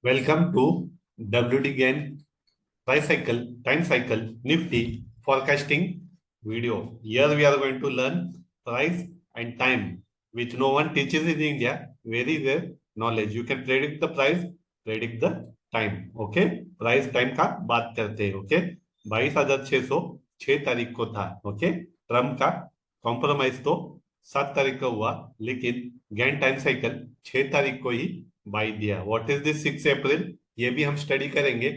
Welcome to WD Gain Tricycle Time Cycle Nifty Forecasting video. Here we are going to learn price and time, which no one teaches in India. Very rare knowledge. You can predict the price, predict the time. Okay, price time का बात करते हैं. Okay, 22,606 तारीख को था. Okay, Trump का compromise तो 7 तारीख को हुआ, लेकिन गैन टाइम साइकिल 6 तारीख को ही बाई दिया. व्हाट इज दिस 6 अप्रैल, ये भी हम स्टडी करेंगे.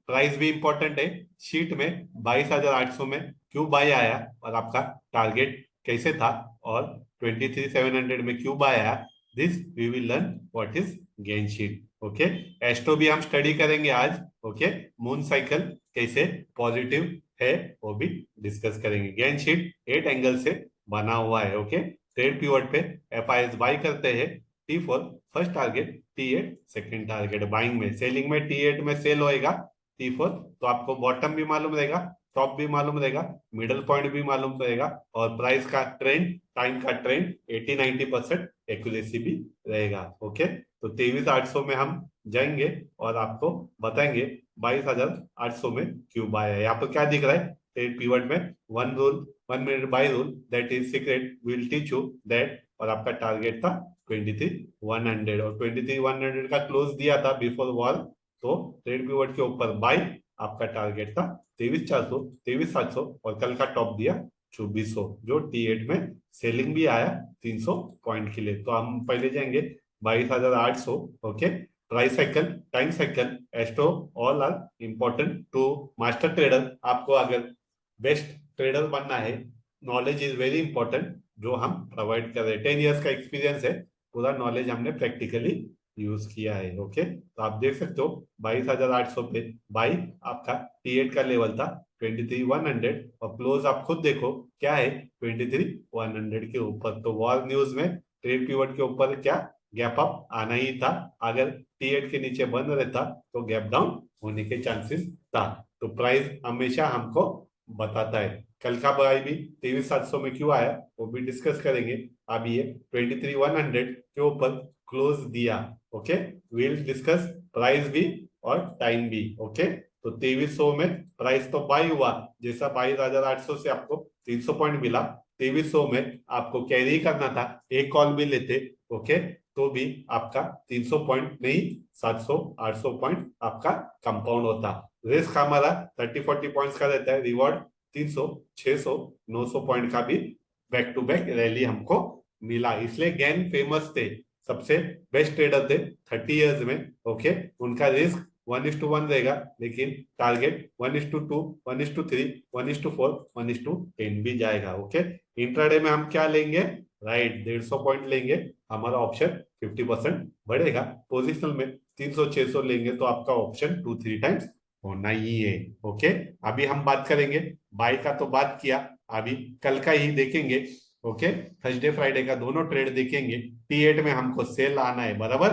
प्राइस भी इंपॉर्टेंट है. शीट में 22,800 में क्यों बाय आया और आपका टारगेट कैसे था, और 23,700 में क्यों बाय आया. This we will learn what is gain sheet. Okay, astro भी हम स्टडी करेंगे आज. ओके, मून साइकिल कैसे पॉजिटिव है वो भी डिस्कस करेंगे. गेन शीट 8 एंगल से बना हुआ है. ओके, ट्रेड पीरियड पे एफआईएस बाय करते हैं. T4 first target, T8 second target. Buying में, सेलिंग में T8 में सेल होएगा. T4 तो आपको बॉटम भी मालूम रहेगा, टॉप भी मालूम रहेगा, मिडल पॉइंट भी मालूम रहेगा, और प्राइस का ट्रेंड, टाइम का ट्रेंड 80-90% एक्यूरेसी भी रहेगा. ओके, तो 23,800 में हम जाएंगे और आपको बताएंगे 22,800 में क्यों बाय है. यहाँ पर क्या दिख रहा है, ट्रेड पीरियड में 1 minute by rule, that is secret, will teach you that. और आपका टारगेट था 23,100, और 23,100 का क्लोज दिया था बिफोर वॉल. तो ट्रेड पीरियड के ऊपर बाय आपका टारगेट था 23,400, 23,700, और कल का टॉप दिया 2400, जो T8 में सेलिंग भी आया 300 पॉइंट के लिए. तो हम पहले जाएंगे 22,800. Okay, price cycle, time cycle, astro, all are important to master trader. आपको अगर बेस्ट ट्रेडर बनना है, नॉलेज इज वेरी इंपॉर्टेंट, जो हम प्रोवाइड कर रहे हैं. 10 years का एक्सपीरियंस है, पूरा नॉलेज हमने प्रैक्टिकली यूज किया है. ओके, तो आप देख सकते हो 22,800 पे बाई आपका T8 का लेवल था 23,100, और क्लोज आप खुद देखो क्या है, 23,100 के ऊपर. तो वॉर न्यूज में ट्रेड पीरियड के ऊपर क्या गैप अप आना ही था. अगर T8 के नीचे बंद रहता तो गैप डाउन होने के चांसेस था. तो प्राइस हमेशा हमको बताता है. कल का बाय भी 23,700 में क्यों आया वो भी डिस्कस करेंगे. अब ये 23,100 के ऊपर क्लोज दिया. ओके, विल डिस्कस प्राइस भी और टाइम भी. ओके, तो 2300 में प्राइस तो बाय हुआ, जैसा 22,800 से आपको 300 पॉइंट मिला. 2300 में आपको कैरी करना था, एक कॉल भी लेते. ओके, तो भी आपका 300 पॉइंट नहीं, 700-800 पॉइंट आपका कंपाउंड होता. रिस्क हमारा 30-40 पॉइंट्स का रहता है, रिवॉर्ड 300, 600, 900 पॉइंट का भी बैक टू बैक रैली हमको मिला. इसलिए गैन फेमस थे, सबसे बेस्ट ट्रेडर थे 30 years में. ओके, उनका रिस्क 1:1 रहेगा, लेकिन टारगेट 1:2, 1:3, 1:4, 1:10 भी जाएगा. ओके, इंट्राडे में हम क्या लेंगे, राइट, 150 पॉइंट लेंगे, हमारा ऑप्शन 50% बढ़ेगा. पोजिशनल में 300-600 लेंगे तो आपका ऑप्शन 2-3 टाइम्स होना ही है. ओके, अभी हम बात करेंगे बाय का, तो बात किया, अभी कल का ही देखेंगे. ओके, थर्सडे फ्राइडे का दोनों ट्रेड देखेंगे. T8 में हमको सेल आना है बराबर,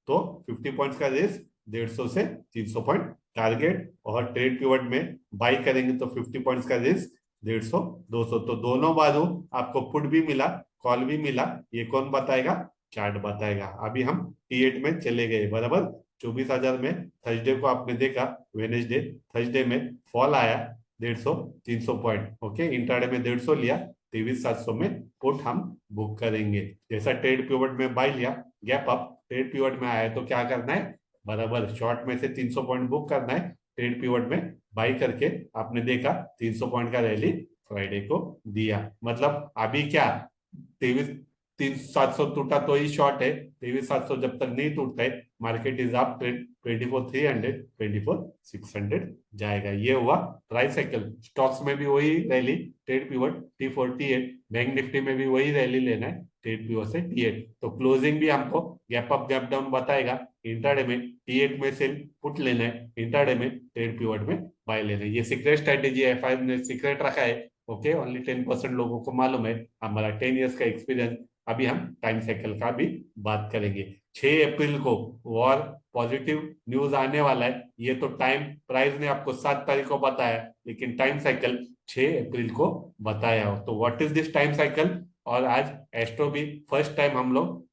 तो 50 पॉइंट्स का रिस्क, 150 से 300 पॉइंट टारगेट, और ट्रेड पीरियड में बाय करेंगे तो 50 पॉइंट्स का रिस्क, 150, 200. तो दोनों बाजू आपको पुट भी मिला, कॉल भी मिला. ये कौन बताएगा, चार्ट बताएगा. अभी हम T8 में चले गए बराबर. 24,000 में थर्सडे को आपने देखा, वेनेसडे, थर्सडे में फॉल आया 150, 300 पॉइंट. ओके, इंट्राडे में 150 लिया, 23,700 में पुट हम बुक करेंगे. जैसा ट्रेड पीरियड में बाय लिया, गैप अप, ट्रेड पीरियड में आया तो क्या करना है, बराबर शॉर्ट में से 300 पॉइंट बुक करना है. ट्रेड पीरियड में बाय करके आपने देखा 300 पॉइंट का रैली फ्राइडे को दिया. मतलब अभी क्या, 23,700 टूटा तो ही शॉर्ट है. 23,700 जब तक नहीं टूटता है, मार्केट इज अप ट्रेंड, 24,300, 24,600 जाएगा. ये हुआ प्राइस साइकिल. स्टॉक्स में भी वही rally, trade period T4, T8. Bank Nifty में भी वही रैली लेना है, ट्रेड पीरियड से T8. तो क्लोजिंग भी हमको गैप अप गैप डाउन बताएगा. इंट्राडे में T8 में सेल पुट लेना है, इंट्राडे में ट्रेड पीरियड में बाय लेना है. ये सीक्रेट स्ट्रेटेजी है, FI ने सीक्रेट रखा है. ओके, ओनली 10% लोगों को मालूम है. हमारा 10 years का एक्सपीरियंस. अभी हम टाइम साइकिल का भी बात करेंगे. 6 अप्रैल को वॉर पॉजिटिव न्यूज आने वाला है. ये तो टाइम, प्राइस ने आपको 7 तारीख को बताया, लेकिन टाइम साइकिल 6 अप्रैल को बताया हो. तो what is this time cycle. और आज एस्ट्रो भी फर्स्ट टाइम हम लोग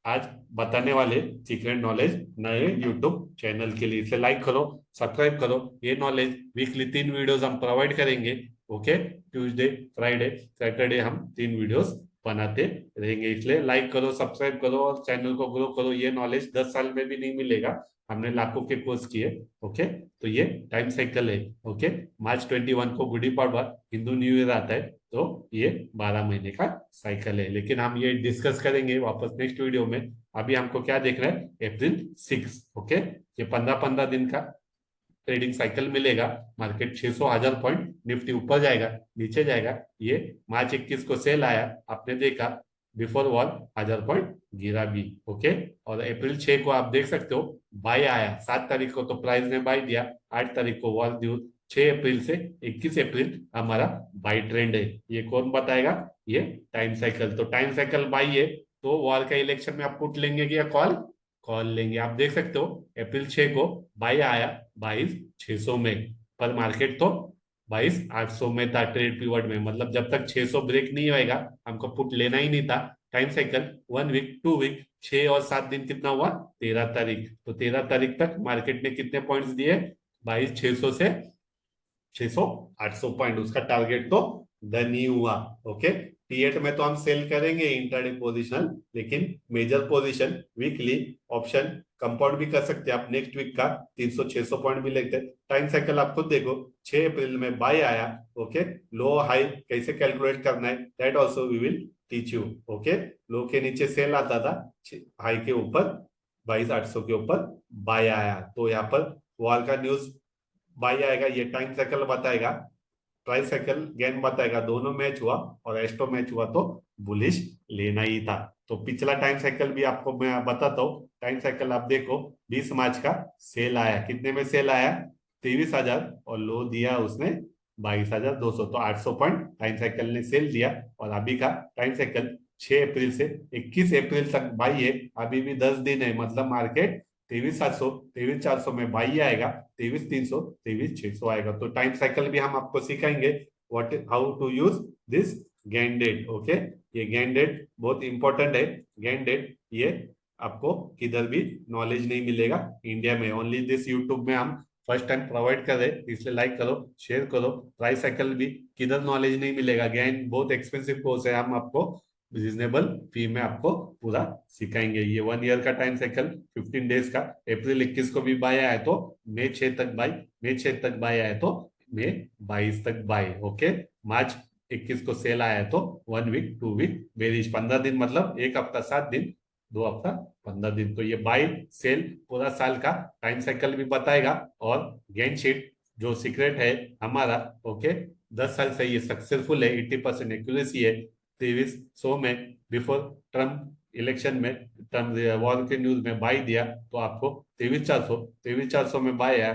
आज बताने वाले सीक्रेट नॉलेज नए यूट्यूब चैनल के लिए, इसे लाइक करो, सब्सक्राइब करो। ये नॉलेज वीकली 3 वीडियोस हम प्रोवाइड करेंगे। ओके, ट्यूसडे, फ्राइडे, सैटरडे हम 3 वीडियोस बनाते रहेंगे, इसलिए लाइक करो, सब्सक्राइब करो और चैनल को ग्रो करो। ये नॉलेज 10 साल में भी नहीं मिलेगा, हमने लाखों के कोर्स किए। ओके, तो ये टाइम साइकिल है। ओके, मार्च 21 को गुड़ी पाड़वा हिंदू न्यू ईयर आता है, तो ये 12 महीने का साइकिल है। लेकिन हम ये डिस्कस करेंगे वापस नेक्स्ट वीडियो में। अभी हमको क्या देखना है, अप्रैल 6। ओके, ये 15-15 दिन का ट्रेडिंग साइकिल मिलेगा। मार्केट 600 1000 पॉइंट, निफ्टी ऊपर जाएगा, नीचे जाएगा। ये मार्च 21 को सेल आया, आपने देखा, बिफोर वॉर 1000 पॉइंट गिरा भी। ओके, और अप्रैल 6 को आप देख सकते हो बाय आया। 7 तारीख को तो प्राइस ने बाय दिया, 8 तारीख को वॉर न्यूज, 6 अप्रैल से 21 अप्रैल हमारा बाय ट्रेंड है। ये कौन बताएगा, ये टाइम साइकिल। तो टाइम साइकिल बाय है, तो वॉर का इलेक्शन में आप पुट लेंगे या कॉल, कॉल लेंगे। आप देख सकते हो अप्रैल 6 को बाय आया 22,600 में, पर मार्केट तो 22,800 में था ट्रेड पीरियड में। मतलब जब तक 600 ब्रेक नहीं होएगा हमको पुट लेना ही नहीं था। टाइम साइकिल 1 वीक, 2 वीक, 6 और 7 दिन कितना हुआ, 13 तारीख। तो 13 तारीख तक मार्केट ने कितने पॉइंट्स दिए, 22,600 से 600 800 पॉइंट, उसका टारगेट तो डन ही हुआ। ओके, T8 में तो हम सेल करेंगे इंट्राडे पोजीशन, लेकिन major position weekly option compound भी कर सकते हैं आप। नेक्स्ट वीक का 300 600 पॉइंट भी लेते हैं। टाइम साइकिल आप खुद देखो, 6 अप्रैल में बाय आया। ओके, लो हाई कैसे कैलकुलेट करना है, that also we will teach you. Okay, low के नीचे सेल आता था, हाई के ऊपर 22,800 के ऊपर बाय आया, तो यहाँ पर वॉल का न्यूज बाई आएगा। ये टाइम साइकिल बताएगा, ट्राई साइकिल गेन बताएगा। दोनों मैच हुआ और एस्ट्रो मैच हुआ तो बुलिश लेना ही था। तो पिछला टाइम साइकिल भी आपको मैं बताता हूँ। टाइम साइकिल आप देखो, 20 मार्च का सेल आया, कितने में सेल आया, 23,000, और लो दिया उसने 22,200, तो 800 पॉइंट टाइम साइकिल ने सेल दिया। और अभी का टाइम साइकिल 6 अप्रैल से 21 अप्रैल तक बाई है, अभी भी 10 दिन है। मतलब मार्केट 23,700 23,400 में बाई आएगा, 23,300 23,600 आएगा। तो टाइम साइकिल भी हम आपको सिखाएंगे, what how to use this Gann date. Okay, ये गैन डेट बहुत इंपॉर्टेंट है। गैन डेट ये आपको किधर भी नॉलेज नहीं मिलेगा इंडिया में, ओनली दिस यूट्यूब में हम फर्स्ट टाइम प्रोवाइड कर रहे, इसलिए लाइक करो, शेयर करो। ट्राई साइकिल भी किधर नॉलेज नहीं मिलेगा, गैन बहुत एक्सपेंसिव कोर्स है, हम आपको रिजनेबल फी में आपको पूरा सिखाएंगे। ये 1 ईयर का टाइम साइकिल, 15 डेज का। अप्रैल 21 को भी बाय आया तो मई 6 तक बाय, मई 6 तक बाय आया तो मई 22 तक बाय। ओके, मार्च 21 को सेल आया तो 1 वीक, 2 वीक बेरिश, 15 दिन, मतलब एक हफ्ता 7 दिन, 2 हफ्ता 15 दिन। तो ये बाय सेल पूरा साल का टाइम साइकिल भी बताएगा। और गेन शीट जो सीक्रेट है हमारा, ओके, 10 साल से ये सक्सेसफुल है, 80% एक्यूरेसी है। 2300 में बिफोर ट्रम्प इलेक्शन में, ट्रम्प वॉर के न्यूज में बाय दिया तो आपको 23,400 में बाय आया,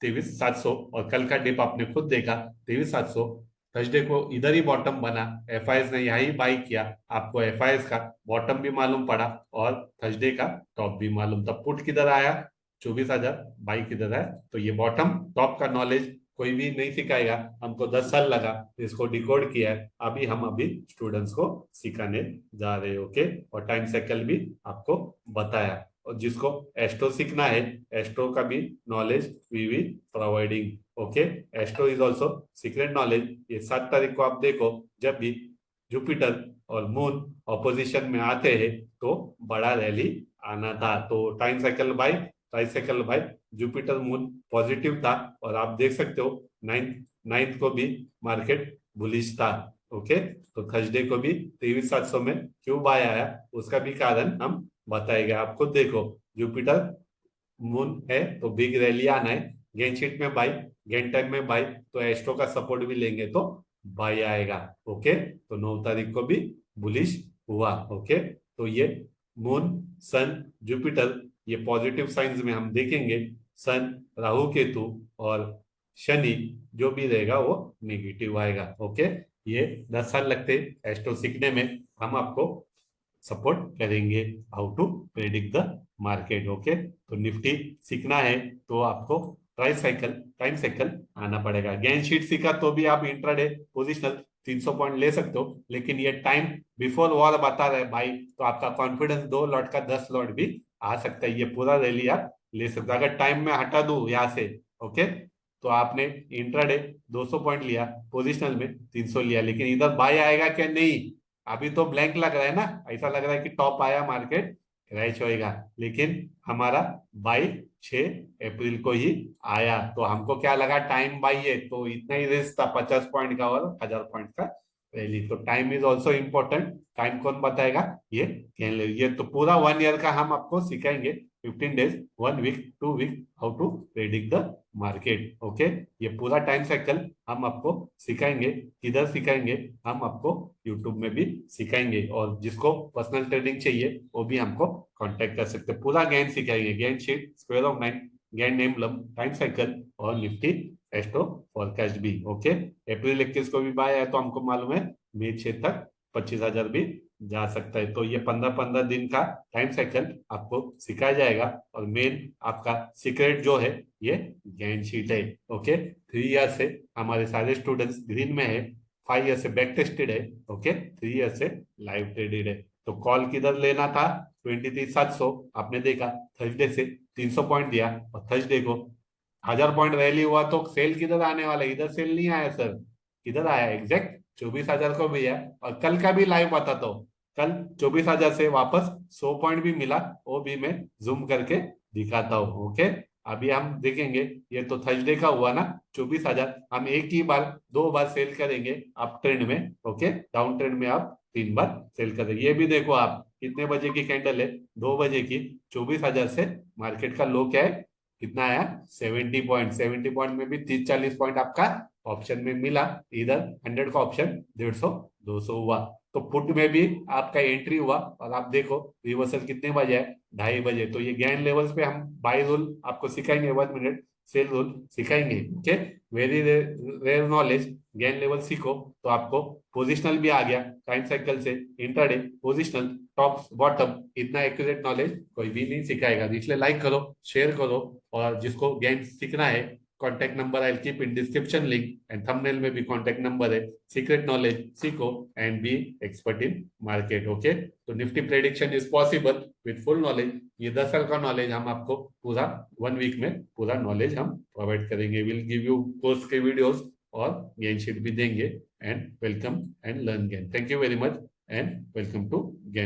23,700। और कल का डिप आपने खुद देखा, 23,700। थर्सडे को इधर ही बॉटम बना, एफआईएस ने यही बाय किया, आपको एफआईएस का बॉटम भी मालूम पड़ा और थर्सडे का टॉप भी मालूम। तब पुट किधर आया, 24,000, बाई किधर है। तो ये बॉटम टॉप का नॉलेज कोई भी नहीं सिखाएगा, हमको 10 साल लगा इसको डिकोड किया है। अभी स्टूडेंट्स को सिखाने जा रहे हो। ओके, और टाइम साइकिल भी आपको बताया। और जिसको एस्ट्रो सीखना है, एस्ट्रो का भी knowledge we will providing. Okay, astro is also secret knowledge. ये 7 तारीख को आप देखो, जब भी जुपिटर और मून ऑपोजिशन में आते हैं तो बड़ा रैली आना था। तो time cycle buy, tricycle buy, Jupiter moon positive था। और आप देख सकते हो 9 को भी मार्केट बुलिश था। ओके, तो थर्सडे को भी 23,700 में क्यों बाय आया, उसका भी कारण हम बताएंगे। आप खुद देखो, जुपिटर मून है तो बिग रैली आना है। गेन शीट में बाय, गेन टाइम में बाय, तो एस्ट्रो का सपोर्ट भी लेंगे तो बाय आएगा। ओके, तो 9 तारीख को भी बुलिश हुआ। ओके, तो ये मून, सन, जुपिटर, ये पॉजिटिव साइंस में हम देखेंगे। सन, राहु केतु और शनि जो भी रहेगा वो नेगेटिव आएगा। ओके, ये 10 साल लगते एस्ट्रो सीखने में, हम आपको सपोर्ट करेंगे how to predict the market. Okay, तो निफ्टी सीखना है तो आपको ट्राई साइकिल, टाइम साइकिल आना पड़ेगा। गेन शीट सीखा तो भी आप इंट्राडे पोजिशनल 300 पॉइंट ले सकते हो, लेकिन ये टाइम बिफोर वॉर बता रहे भाई, तो आपका कॉन्फिडेंस 2 लॉट का 10 लॉट भी आ सकता है। ये पूरा रैली आप ले सकते हो। अगर टाइम में हटा दूं यहाँ से, ओके, तो आपने इंट्राडे 200 पॉइंट लिया, पोजिशनल में 300 लिया, लेकिन इधर बाय आएगा क्या? नहीं, अभी तो ब्लैंक लग रहा है ना, ऐसा लग रहा है कि टॉप आया, मार्केट क्रैश होएगा, लेकिन हमारा बाई 6 अप्रैल को ही आया। तो हमको क्या लगा, टाइम बाई है तो इतना ही रिस्क था, 50 पॉइंट का और 1000 पॉइंट का रैली। तो time is also important. Time कौन बताएगा? ये ये तो पूरा 1 ईयर का हम आपको सिखाएंगे, 15 days, 1 week, 2 week, how to predict the market. Okay, ये पूरा टाइम साइकिल हम आपको सिखाएंगे। किधर सिखाएंगे? हम आपको यूट्यूब में भी सिखाएंगे, और जिसको पर्सनल ट्रेडिंग चाहिए वो भी हमको कांटेक्ट कर सकते हैं। पूरा ज्ञान सिखाएंगे, ज्ञान शीट, स्क्वायर ऑफ 9, ज्ञान एम्बलम, टाइम साइकिल और निफ्टी एस्ट्रो फॉरकास्ट भी। ओके, अप्रैल 21 को भी बाय है, तो हमको मालूम है मई 6 तक 25,000 भी जा सकता है। तो ये 15-15 दिन का टाइम साइकिल आपको सिखाया जाएगा, और मेन आपका सीक्रेट जो है ये ज्ञान शीट है। ओके, 3 ईयर से हमारे सारे स्टूडेंट्स ग्रीन में है, 5 ईयर से बैक टेस्टेड है, ओके, 3 ईयर से लाइव ट्रेडेड है। तो कॉल किधर लेना था? 23,700 आपने देखा, थर्सडे से 300 पॉइंट दिया, और थर्सडे को 1000 पॉइंट रैली हुआ, तो सेल किधर आने वाला है? इधर सेल नहीं आया सर, किधर आया? एग्जैक्ट 24,000 को भी है। और कल का भी लाइव बताता हूँ, कल 24,000 से वापस 100 पॉइंट भी मिला, वो भी मैं जूम करके दिखाता हूँ। ओके, अभी हम देखेंगे, ये तो थर्सडे का हुआ ना 24,000, हम एक ही बार 2 बार सेल करेंगे अप ट्रेंड में, ओके, डाउन ट्रेंड में आप 3 बार सेल करेंगे। ये भी देखो आप, कितने बजे की कैंडल है? 2 बजे की। 24,000 से मार्केट का लो क्या है, कितना आया? 70 पॉइंट। 70 पॉइंट में भी 30-40 पॉइंट आपका ऑप्शन में मिला। इधर 100 का ऑप्शन 150-200 हुआ। तो पुट में भी आपका एंट्री हुआ, और आप देखो रिवर्सल कितने बजे है? 2:30 बजे। तो ये गैन लेवल्स पे हम बाय रूल आपको सिखाएंगे, 1 मिनट सेल रूल सिखाएंगे। Okay, very rare knowledge. Gann level सीखो तो आपको पोजिशनल भी आ गया, टाइम साइकिल से इंट्राडे, पोजिशनल, टॉप बॉटम, इतना एक्यूरेट नॉलेज कोई भी नहीं सिखाएगा। इसलिए लाइक करो, शेयर करो, और जिसको गेम सीखना है, contact number I keep in description link, and thumbnail में भी कॉन्टैक्ट नंबर है। सीक्रेट नॉलेज सीखो and be expert in market. Okay, तो Nifty prediction is possible with full knowledge. ये 10 साल का नॉलेज हम आपको पूरा 1 वीक में पूरा नॉलेज हम प्रोवाइड करेंगे। विल गिव यू कोर्स के वीडियोस और गेन शीट भी देंगे। And welcome and learn gain. Thank you very much and welcome to gain.